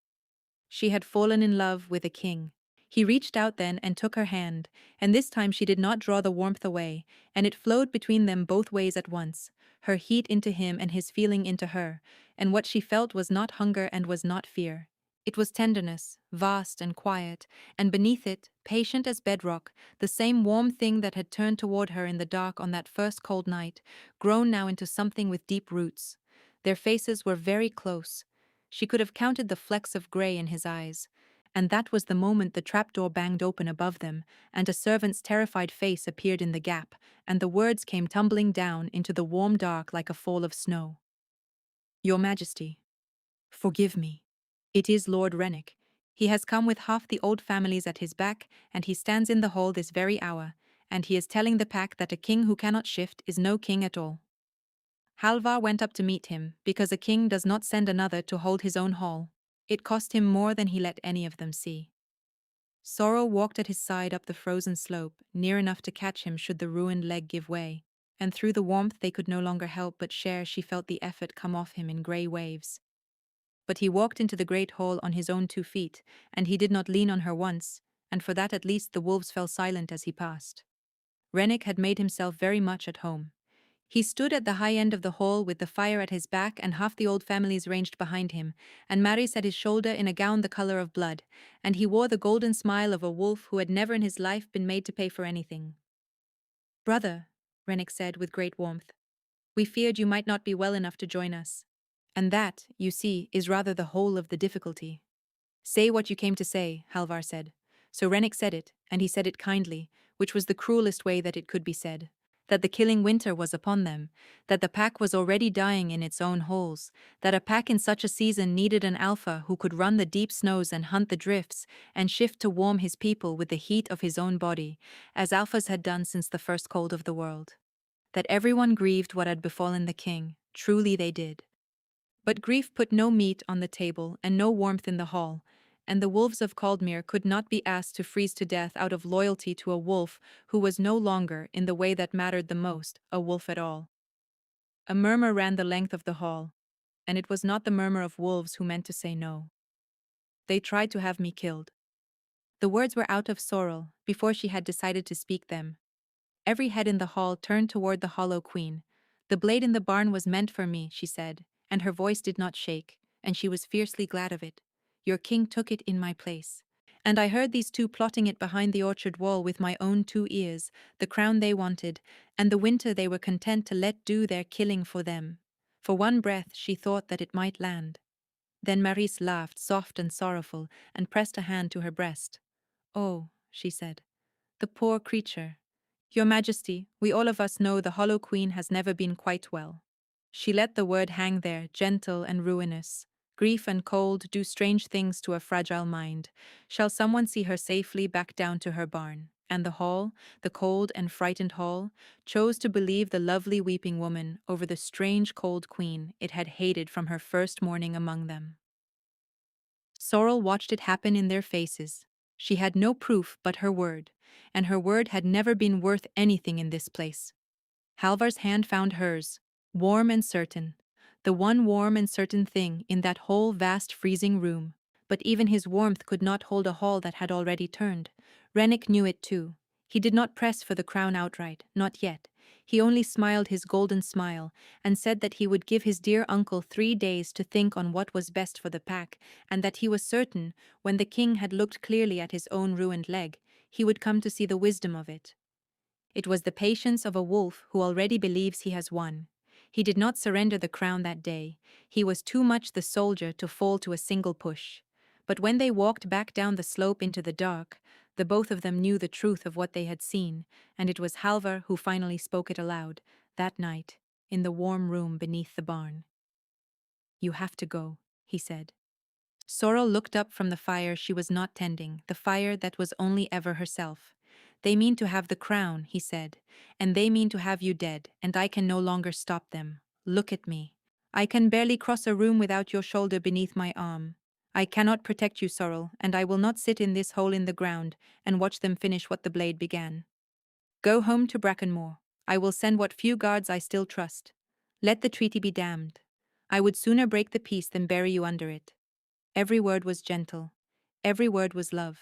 She had fallen in love with a king. He reached out then and took her hand, and this time she did not draw the warmth away, and it flowed between them both ways at once, her heat into him and his feeling into her, and what she felt was not hunger and was not fear. It was tenderness, vast and quiet, and beneath it, patient as bedrock, the same warm thing that had turned toward her in the dark on that first cold night, grown now into something with deep roots. Their faces were very close. She could have counted the flecks of gray in his eyes. And that was the moment the trapdoor banged open above them, and a servant's terrified face appeared in the gap, and the words came tumbling down into the warm dark like a fall of snow. Your Majesty, forgive me. It is Lord Rennick. He has come with half the old families at his back, and he stands in the hall this very hour, and he is telling the pack that a king who cannot shift is no king at all. Halvar went up to meet him, because a king does not send another to hold his own hall. It cost him more than he let any of them see. Sorrel walked at his side up the frozen slope, near enough to catch him should the ruined leg give way, and through the warmth they could no longer help but share she felt the effort come off him in grey waves. But he walked into the great hall on his own 2 feet, and he did not lean on her once, and for that at least the wolves fell silent as he passed. Rennick had made himself very much at home. He stood at the high end of the hall with the fire at his back and half the old families ranged behind him, and Maris at his shoulder in a gown the color of blood, and he wore the golden smile of a wolf who had never in his life been made to pay for anything. Brother, Rennick said with great warmth, we feared you might not be well enough to join us. And that, you see, is rather the whole of the difficulty. Say what you came to say, Halvar said. So Rennick said it, and he said it kindly, which was the cruelest way that it could be said. That the killing winter was upon them, that the pack was already dying in its own holes, that a pack in such a season needed an alpha who could run the deep snows and hunt the drifts, and shift to warm his people with the heat of his own body, as alphas had done since the first cold of the world. That everyone grieved what had befallen the king, truly they did. But grief put no meat on the table and no warmth in the hall, and the wolves of Caldmere could not be asked to freeze to death out of loyalty to a wolf who was no longer, in the way that mattered the most, a wolf at all. A murmur ran the length of the hall, and it was not the murmur of wolves who meant to say no. They tried to have me killed. The words were out of Sorrel before she had decided to speak them. Every head in the hall turned toward the Hollow Queen. The blade in the barn was meant for me, she said, and her voice did not shake, and she was fiercely glad of it. Your king took it in my place. And I heard these two plotting it behind the orchard wall with my own 2 ears, the crown they wanted, and the winter they were content to let do their killing for them. For one breath she thought that it might land. Then Maris laughed, soft and sorrowful, and pressed a hand to her breast. Oh, she said, the poor creature. Your Majesty, we all of us know the Hollow Queen has never been quite well. She let the word hang there, gentle and ruinous. Grief and cold do strange things to a fragile mind. Shall someone see her safely back down to her barn? And the hall, the cold and frightened hall, chose to believe the lovely weeping woman over the strange cold queen it had hated from her first morning among them. Sorrel watched it happen in their faces. She had no proof but her word, and her word had never been worth anything in this place. Halvar's hand found hers, warm and certain, the one warm and certain thing in that whole vast freezing room, but even his warmth could not hold a hall that had already turned. Rennick knew it too. He did not press for the crown outright, not yet. He only smiled his golden smile, and said that he would give his dear uncle 3 days to think on what was best for the pack, and that he was certain, when the king had looked clearly at his own ruined leg, he would come to see the wisdom of it. It was the patience of a wolf who already believes he has won. He did not surrender the crown that day. He was too much the soldier to fall to a single push. But when they walked back down the slope into the dark, the both of them knew the truth of what they had seen, and it was Halvar who finally spoke it aloud, that night, in the warm room beneath the barn. You have to go, he said. Sorrel looked up from the fire she was not tending, the fire that was only ever herself. They mean to have the crown, he said, and they mean to have you dead, and I can no longer stop them. Look at me. I can barely cross a room without your shoulder beneath my arm. I cannot protect you, Sorrel, and I will not sit in this hole in the ground and watch them finish what the blade began. Go home to Brackenmore. I will send what few guards I still trust. Let the treaty be damned. I would sooner break the peace than bury you under it. Every word was gentle. Every word was love.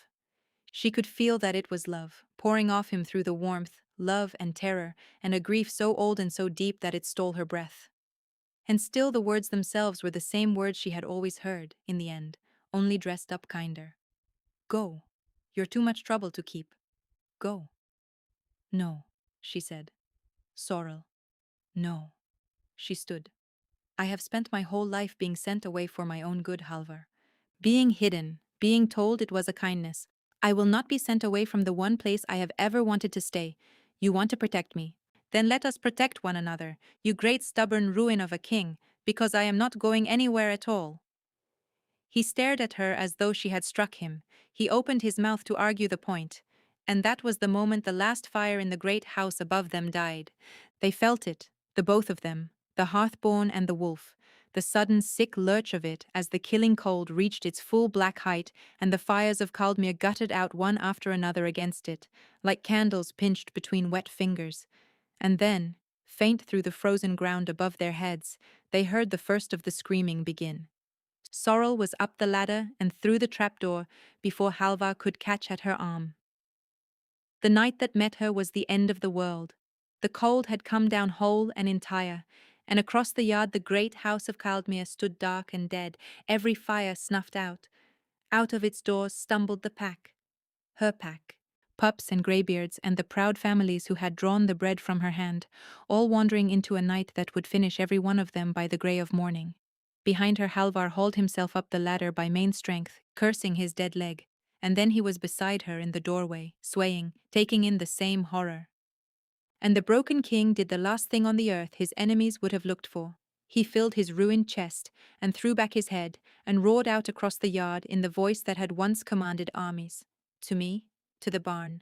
She could feel that it was love, pouring off him through the warmth, love and terror, and a grief so old and so deep that it stole her breath. And still the words themselves were the same words she had always heard, in the end, only dressed up kinder. Go. You're too much trouble to keep. Go. No, she said. Sorrel. No. She stood. I have spent my whole life being sent away for my own good, Halvar. Being hidden, being told it was a kindness. I will not be sent away from the one place I have ever wanted to stay. You want to protect me. Then let us protect one another, you great stubborn ruin of a king, because I am not going anywhere at all. He stared at her as though she had struck him. He opened his mouth to argue the point. And that was the moment the last fire in the great house above them died. They felt it, the both of them, the hearthborn and the wolf, the sudden sick lurch of it as the killing cold reached its full black height and the fires of Caldmere guttered out one after another against it, like candles pinched between wet fingers. And then, faint through the frozen ground above their heads, they heard the first of the screaming begin. Sorrel was up the ladder and through the trapdoor before Halvar could catch at her arm. The night that met her was the end of the world. The cold had come down whole and entire, and across the yard the great house of Caldmere stood dark and dead, every fire snuffed out. Out of its doors stumbled the pack. Her pack. Pups and greybeards and the proud families who had drawn the bread from her hand, all wandering into a night that would finish every one of them by the grey of morning. Behind her Halvar hauled himself up the ladder by main strength, cursing his dead leg, and then he was beside her in the doorway, swaying, taking in the same horror. And the broken king did the last thing on the earth his enemies would have looked for. He filled his ruined chest, and threw back his head, and roared out across the yard in the voice that had once commanded armies. To me, to the barn.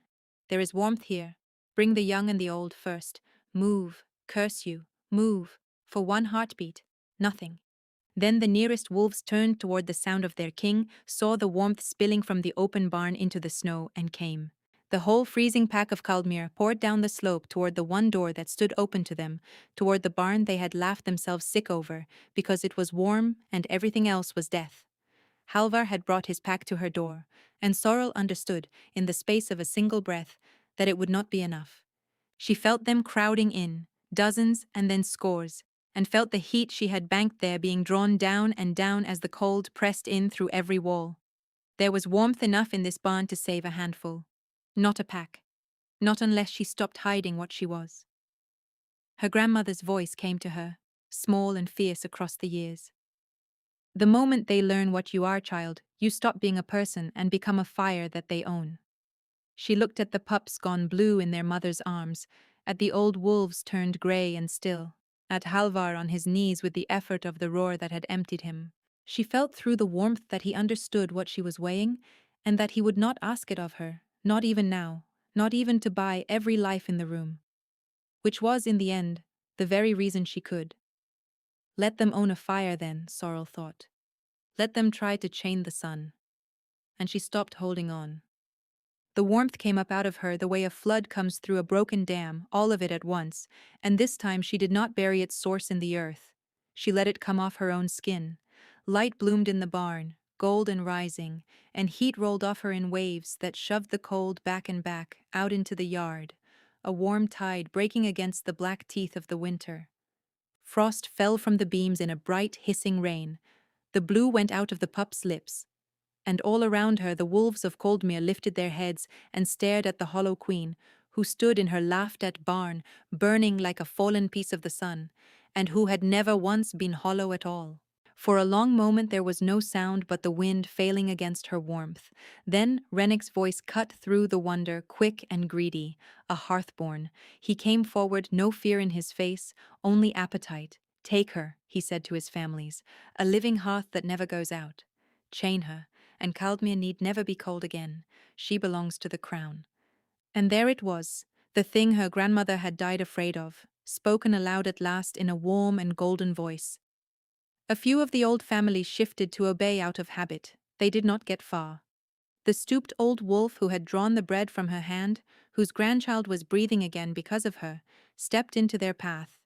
There is warmth here. Bring the young and the old first. Move, curse you, move. For one heartbeat, nothing. Then the nearest wolves turned toward the sound of their king, saw the warmth spilling from the open barn into the snow, and came. The whole freezing pack of Caldmere poured down the slope toward the one door that stood open to them, toward the barn they had laughed themselves sick over, because it was warm and everything else was death. Halvar had brought his pack to her door, and Sorrel understood, in the space of a single breath, that it would not be enough. She felt them crowding in, dozens and then scores, and felt the heat she had banked there being drawn down and down as the cold pressed in through every wall. There was warmth enough in this barn to save a handful. Not a pack. Not unless she stopped hiding what she was. Her grandmother's voice came to her, small and fierce across the years. The moment they learn what you are, child, you stop being a person and become a fire that they own. She looked at the pups gone blue in their mother's arms, at the old wolves turned grey and still, at Halvar on his knees with the effort of the roar that had emptied him. She felt through the warmth that he understood what she was weighing, and that he would not ask it of her, not even now, not even to buy every life in the room. Which was, in the end, the very reason she could. Let them own a fire then, Sorrel thought. Let them try to chain the sun. And she stopped holding on. The warmth came up out of her the way a flood comes through a broken dam, all of it at once, and this time she did not bury its source in the earth. She let it come off her own skin. Light bloomed in the barn, golden rising, and heat rolled off her in waves that shoved the cold back and back, out into the yard, a warm tide breaking against the black teeth of the winter. Frost fell from the beams in a bright, hissing rain. The blue went out of the pup's lips. And all around her the wolves of Caldmere lifted their heads and stared at the hollow queen, who stood in her laughed-at barn, burning like a fallen piece of the sun, and who had never once been hollow at all. For a long moment there was no sound but the wind failing against her warmth. Then Rennick's voice cut through the wonder, quick and greedy, a hearthborn. He came forward, no fear in his face, only appetite. Take her, he said to his families, a living hearth that never goes out. Chain her, and Caldmere need never be cold again. She belongs to the crown. And there it was, the thing her grandmother had died afraid of, spoken aloud at last in a warm and golden voice. A few of the old families shifted to obey out of habit. They did not get far. The stooped old wolf who had drawn the bread from her hand, whose grandchild was breathing again because of her, stepped into their path.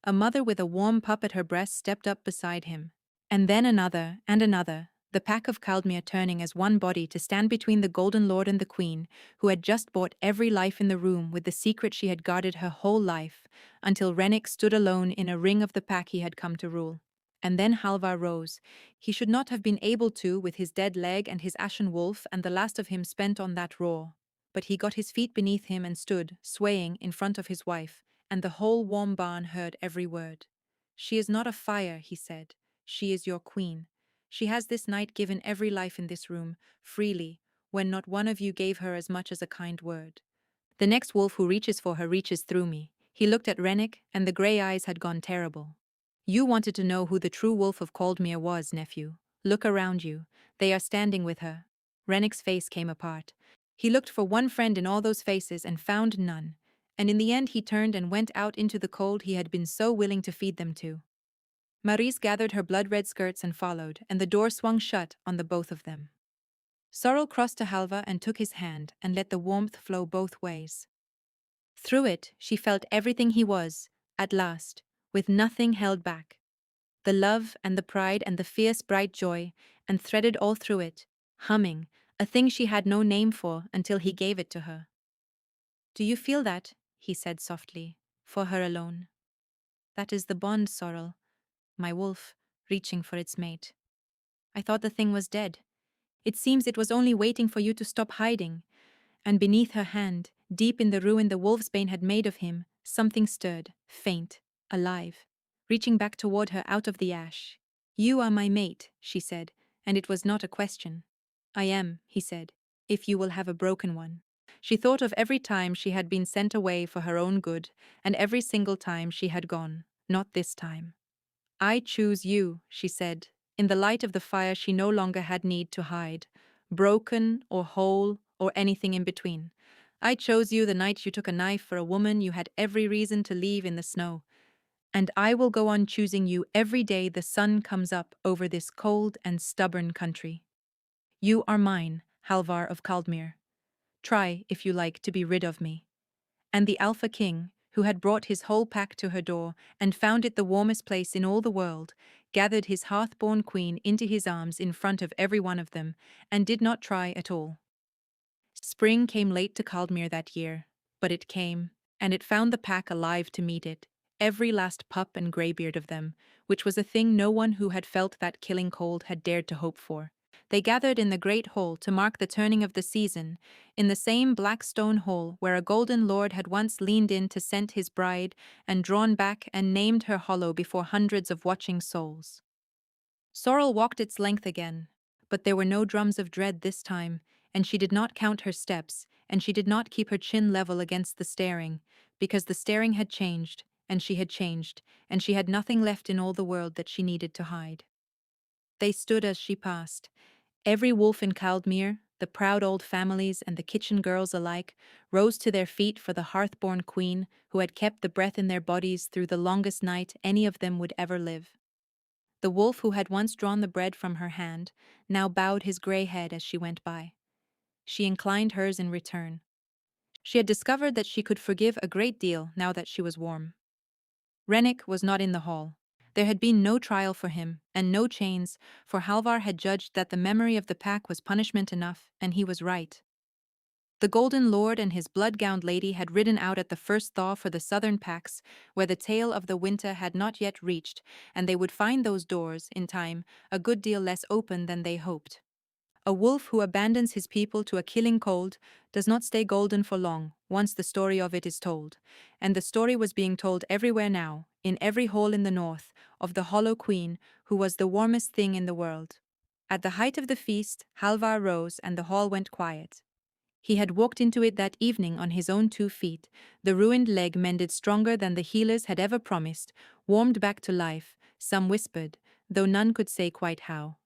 A mother with a warm pup at her breast stepped up beside him. And then another, and another, the pack of Caldmere turning as one body to stand between the Golden Lord and the Queen, who had just bought every life in the room with the secret she had guarded her whole life, until Rennick stood alone in a ring of the pack he had come to rule. And then Halvar rose. He should not have been able to, with his dead leg and his ashen wolf and the last of him spent on that roar. But he got his feet beneath him and stood, swaying, in front of his wife, and the whole warm barn heard every word. "She is not a fire," he said. "She is your queen. She has this night given every life in this room, freely, when not one of you gave her as much as a kind word. The next wolf who reaches for her reaches through me." He looked at Rennick, and the grey eyes had gone terrible. "You wanted to know who the true wolf of Caldmere was, nephew. Look around you. They are standing with her." Rennick's face came apart. He looked for one friend in all those faces and found none, and in the end he turned and went out into the cold he had been so willing to feed them to. Maurice gathered her blood-red skirts and followed, and the door swung shut on the both of them. Sorrel crossed to Halva and took his hand and let the warmth flow both ways. Through it, she felt everything he was, at last, with nothing held back. The love and the pride and the fierce bright joy, and threaded all through it, humming, a thing she had no name for until he gave it to her. "Do you feel that?" he said softly, for her alone. "That is the bond, Sorrel, my wolf, reaching for its mate. I thought the thing was dead. It seems it was only waiting for you to stop hiding." And beneath her hand, deep in the ruin the wolfsbane had made of him, something stirred, faint, alive, reaching back toward her out of the ash. "You are my mate," she said, and it was not a question. "I am," he said, "if you will have a broken one." She thought of every time she had been sent away for her own good, and every single time she had gone. Not this time. "I choose you," she said. In the light of the fire she no longer had need to hide, broken or whole or anything in between. "I chose you the night you took a knife for a woman you had every reason to leave in the snow. And I will go on choosing you every day the sun comes up over this cold and stubborn country. You are mine, Halvar of Caldmere. Try, if you like, to be rid of me." And the Alpha King, who had brought his whole pack to her door and found it the warmest place in all the world, gathered his hearth-born queen into his arms in front of every one of them, and did not try at all. Spring came late to Caldmere that year, but it came, and it found the pack alive to meet it, every last pup and greybeard of them, which was a thing no one who had felt that killing cold had dared to hope for. They gathered in the great hall to mark the turning of the season, in the same black stone hall where a golden lord had once leaned in to scent his bride and drawn back and named her hollow before hundreds of watching souls. Sorrel walked its length again, but there were no drums of dread this time, and she did not count her steps, and she did not keep her chin level against the staring, because the staring had changed, and she had nothing left in all the world that she needed to hide. They stood as she passed. Every wolf in Caldmere, the proud old families and the kitchen girls alike, rose to their feet for the hearth-born queen who had kept the breath in their bodies through the longest night any of them would ever live. The wolf who had once drawn the bread from her hand now bowed his grey head as she went by. She inclined hers in return. She had discovered that she could forgive a great deal now that she was warm. Rennick was not in the hall. There had been no trial for him, and no chains, for Halvar had judged that the memory of the pack was punishment enough, and he was right. The Golden Lord and his blood-gowned lady had ridden out at the first thaw for the southern packs, where the tail of the winter had not yet reached, and they would find those doors, in time, a good deal less open than they hoped. A wolf who abandons his people to a killing cold does not stay golden for long, once the story of it is told. And the story was being told everywhere now, in every hall in the north, of the Hollow Queen, who was the warmest thing in the world. At the height of the feast, Halvar rose and the hall went quiet. He had walked into it that evening on his own 2 feet, the ruined leg mended stronger than the healers had ever promised, warmed back to life, some whispered, though none could say quite how.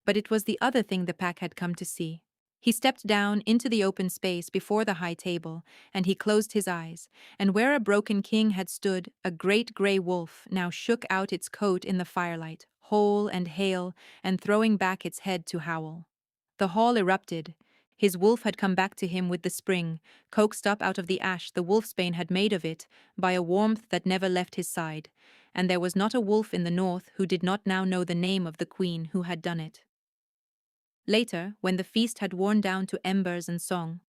But it was the other thing the pack had come to see. He stepped down into the open space before the high table, and he closed his eyes, and where a broken king had stood, a great grey wolf now shook out its coat in the firelight, whole and hale, and throwing back its head to howl. The hall erupted. His wolf had come back to him with the spring, coaxed up out of the ash the wolfsbane had made of it, by a warmth that never left his side, and there was not a wolf in the north who did not now know the name of the queen who had done it. Later, when the feast had worn down to embers and song,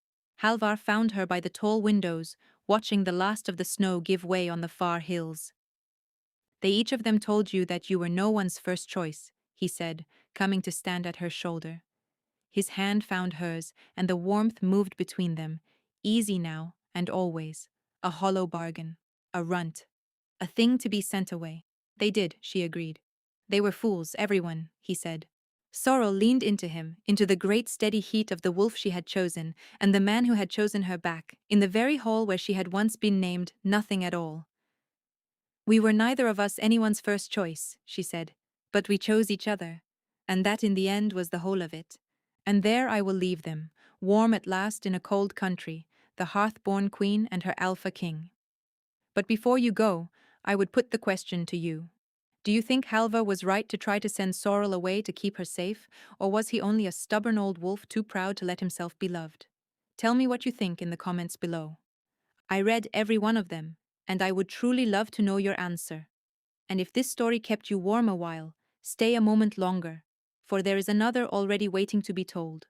Halvar found her by the tall windows, watching the last of the snow give way on the far hills. They each of them told you that you were no one's first choice, he said, coming to stand at her shoulder. His hand found hers, and the warmth moved between them, easy now and always, a hollow bargain, a runt, a thing to be sent away. They did, she agreed. They were fools, everyone, he said. Sorrel leaned into him, into the great steady heat of the wolf she had chosen, and the man who had chosen her back, in the very hall where she had once been named nothing at all. We were neither of us anyone's first choice, she said, but we chose each other, and that in the end was the whole of it. And there I will leave them, warm at last in a cold country, the hearth-born queen and her alpha king. But before you go, I would put the question to you. Do you think Halvar was right to try to send Sorrel away to keep her safe, or was he only a stubborn old wolf too proud to let himself be loved? Tell me what you think in the comments below. I read every one of them, and I would truly love to know your answer. And if this story kept you warm a while, stay a moment longer, for there is another already waiting to be told.